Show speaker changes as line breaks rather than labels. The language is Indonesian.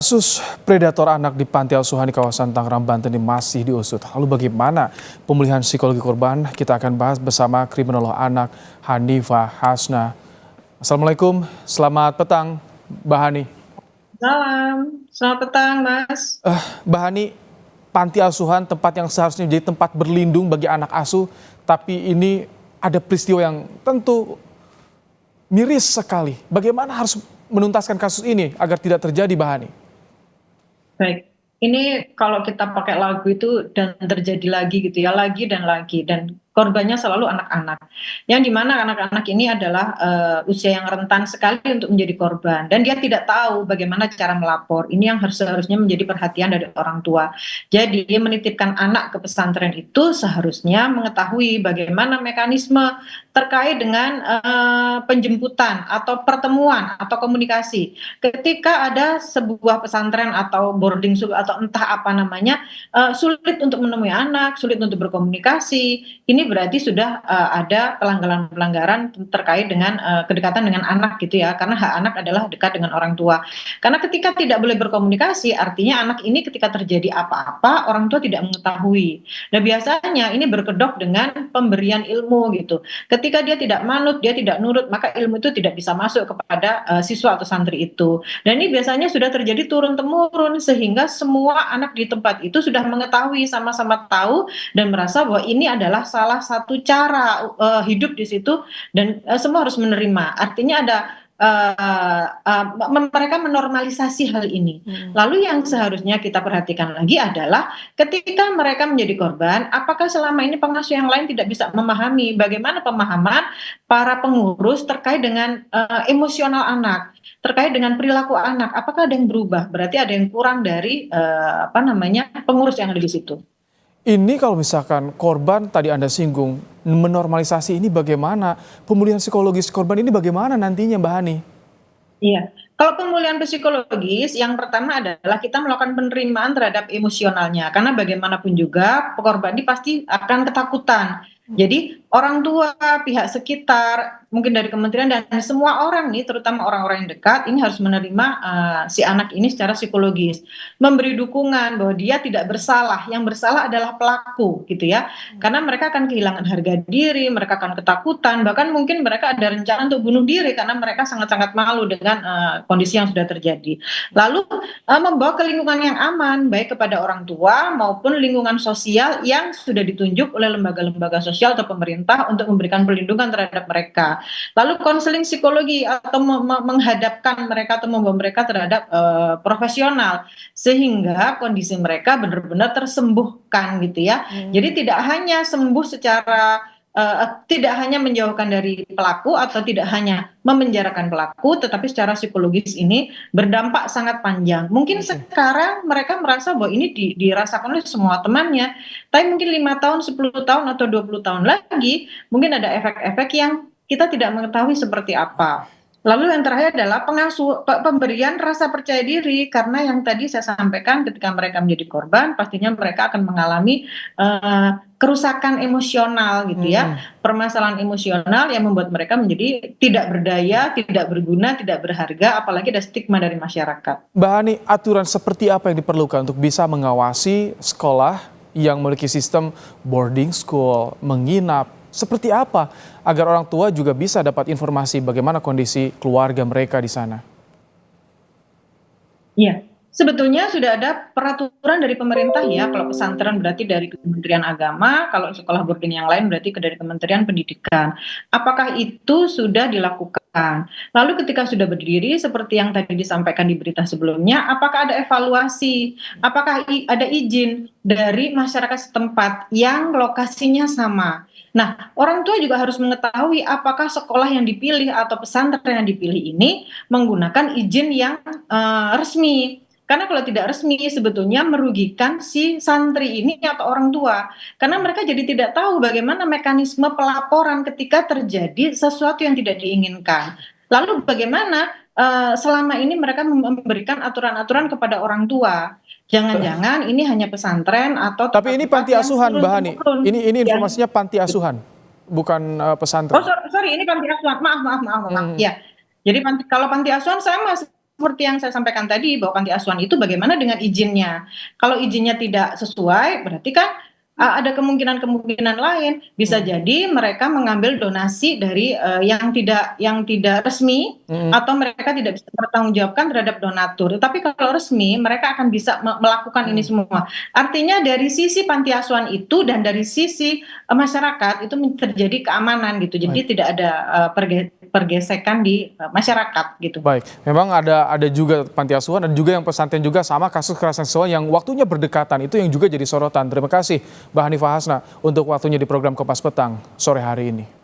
Kasus predator anak di panti asuhan di kawasan Tangerang, Banten ini masih diusut. Lalu bagaimana pemulihan psikologi korban? Kita akan bahas bersama kriminolog anak Hanifah Hasna. Assalamualaikum, selamat petang Mbak Hani.
Malam, selamat petang Mas.
Mbak Hani, panti asuhan tempat yang seharusnya jadi tempat berlindung bagi anak asuh, tapi ini ada peristiwa yang tentu miris sekali. Bagaimana harus menuntaskan kasus ini agar tidak terjadi, Mbak Hani?
Baik, ini kalau kita pakai lagu itu dan terjadi lagi gitu ya, lagi dan korbannya selalu anak-anak. Yang dimana anak-anak ini adalah usia yang rentan sekali untuk menjadi korban dan dia tidak tahu bagaimana cara melapor. Ini yang seharusnya menjadi perhatian dari orang tua. Jadi menitipkan anak ke pesantren itu seharusnya mengetahui bagaimana mekanisme terkait dengan penjemputan atau pertemuan atau komunikasi. Ketika ada sebuah pesantren atau boarding school atau entah apa namanya sulit untuk menemui anak, sulit untuk berkomunikasi, ini berarti sudah ada pelanggaran-pelanggaran terkait dengan kedekatan dengan anak gitu ya, karena hak anak adalah dekat dengan orang tua. Karena ketika tidak boleh berkomunikasi, artinya anak ini ketika terjadi apa-apa orang tua tidak mengetahui. Nah biasanya ini berkedok dengan pemberian ilmu gitu. Ketika dia tidak manut, dia tidak nurut, maka ilmu itu tidak bisa masuk kepada siswa atau santri itu. Dan ini biasanya sudah terjadi turun-temurun sehingga semua anak di tempat itu sudah mengetahui, sama-sama tahu dan merasa bahwa ini adalah salah satu cara hidup di situ dan semua harus menerima. Artinya ada mereka menormalisasi hal ini. Lalu yang seharusnya kita perhatikan lagi adalah ketika mereka menjadi korban, apakah selama ini pengasuh yang lain tidak bisa memahami bagaimana pemahaman para pengurus terkait dengan emosional anak, terkait dengan perilaku anak, apakah ada yang berubah? Berarti ada yang kurang dari pengurus yang ada di situ.
Ini kalau misalkan korban tadi Anda singgung, menormalisasi ini bagaimana? Pemulihan psikologis korban ini bagaimana nantinya, Mbak Hani?
Iya, kalau pemulihan psikologis yang pertama adalah kita melakukan penerimaan terhadap emosionalnya, karena bagaimanapun juga korban ini pasti akan ketakutan. Jadi orang tua, pihak sekitar, mungkin dari kementerian dan semua orang nih, terutama orang-orang yang dekat, ini harus menerima si anak ini secara psikologis, memberi dukungan bahwa dia tidak bersalah, yang bersalah adalah pelaku, gitu ya, karena mereka akan kehilangan harga diri, mereka akan ketakutan, bahkan mungkin mereka ada rencana untuk bunuh diri karena mereka sangat-sangat malu dengan kondisi yang sudah terjadi. Lalu membawa ke lingkungan yang aman, baik kepada orang tua maupun lingkungan sosial yang sudah ditunjuk oleh lembaga-lembaga sosial atau pemerintah untuk memberikan perlindungan terhadap mereka. Lalu konseling psikologi atau menghadapkan mereka atau membawa mereka terhadap profesional sehingga kondisi mereka benar-benar tersembuhkan gitu ya. Jadi tidak hanya sembuh secara tidak hanya menjauhkan dari pelaku atau tidak hanya memenjarakan pelaku, tetapi secara psikologis ini berdampak sangat panjang. Mungkin sekarang mereka merasa bahwa ini dirasakan oleh semua temannya, tapi mungkin 5 tahun, 10 tahun atau 20 tahun lagi, mungkin ada efek-efek yang kita tidak mengetahui seperti apa. Lalu yang terakhir adalah pemberian rasa percaya diri, karena yang tadi saya sampaikan ketika mereka menjadi korban, pastinya mereka akan mengalami kerusakan emosional gitu ya, permasalahan emosional yang membuat mereka menjadi tidak berdaya, tidak berguna, tidak berharga, apalagi ada stigma dari masyarakat.
Mbak Hani, aturan seperti apa yang diperlukan untuk bisa mengawasi sekolah yang memiliki sistem boarding school, menginap, seperti apa agar orang tua juga bisa dapat informasi bagaimana kondisi keluarga mereka di sana?
Iya, sebetulnya sudah ada peraturan dari pemerintah ya, kalau pesantren berarti dari Kementerian Agama, kalau sekolah boarding yang lain berarti dari Kementerian Pendidikan. Apakah itu sudah dilakukan? Lalu ketika sudah berdiri seperti yang tadi disampaikan di berita sebelumnya, apakah ada evaluasi? Apakah ada izin dari masyarakat setempat yang lokasinya sama? Nah, orang tua juga harus mengetahui apakah sekolah yang dipilih atau pesantren yang dipilih ini menggunakan izin yang resmi. Karena kalau tidak resmi sebetulnya merugikan si santri ini atau orang tua. Karena mereka jadi tidak tahu bagaimana mekanisme pelaporan ketika terjadi sesuatu yang tidak diinginkan. Lalu bagaimana selama ini mereka memberikan aturan-aturan kepada orang tua. Jangan-jangan ini hanya pesantren atau
Tapi ini
tempat-tempat
panti
yang
asuhan, Mbak Hani.
turun-temurun.
Ini
Ya.
informasinya panti asuhan, bukan
Oh
pesantren.
sorry, ini panti asuhan. Maaf. Ya. Jadi kalau panti asuhan sama seperti yang saya sampaikan tadi bahwa panti asuhan itu bagaimana dengan izinnya. Kalau izinnya tidak sesuai, berarti kan ada kemungkinan-kemungkinan lain. Bisa jadi mereka mengambil donasi dari yang tidak resmi atau mereka tidak bisa bertanggungjawabkan terhadap donatur. Tapi kalau resmi, mereka akan bisa melakukan ini semua. Artinya dari sisi panti asuhan itu dan dari sisi masyarakat itu terjadi keamanan gitu. Jadi
Baik.
tidak ada pergesekan di masyarakat gitu.
Baik, memang ada juga panti asuhan dan juga yang pesantren juga sama kasus kekerasan seksual yang waktunya berdekatan, itu yang juga jadi sorotan. Terima kasih Mbak Hanifah Hasna untuk waktunya di program Kompas Petang sore hari ini.